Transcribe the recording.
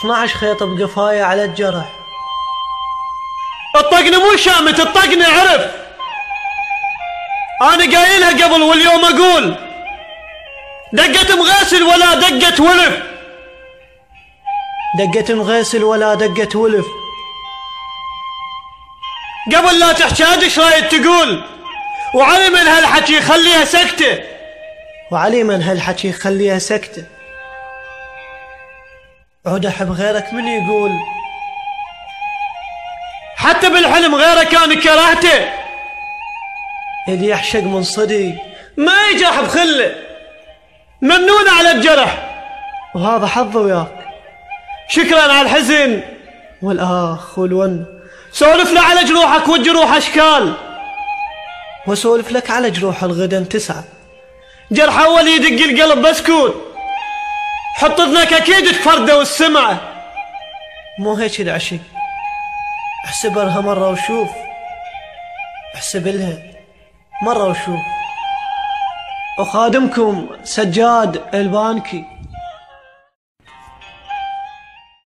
12 خيط بقفايا على الجرح. الطقن مو شامت، الطقن عرف. انا قايلها قبل واليوم اقول: دقة مغاسل ولا دقة ولف. دقة مغاسل ولا دقة ولف. قبل لا تحتاج ايش رايد تقول؟ وعلي من هالحكي خليها سكتة. وعلي من هالحكي خليها سكتة. عود احب غيرك من يقول؟ حتى بالحلم غيرك انا كرهته. اللي يحشق من صدي ما يجرح بخله، ممنون على الجرح، وهذا حظه وياك. شكرا على الحزن والاخ والون. سولف له على جروحك والجروح اشكال، وسولف لك على جروح الغدن 9. جرح اول يدق القلب بسكوت، حط اذنك اكيد تفرده والسمعه. مو هيك العشق، احسبها مرة وشوف. احسب لها مرة وشوف. وخادمكم سجاد البانكي.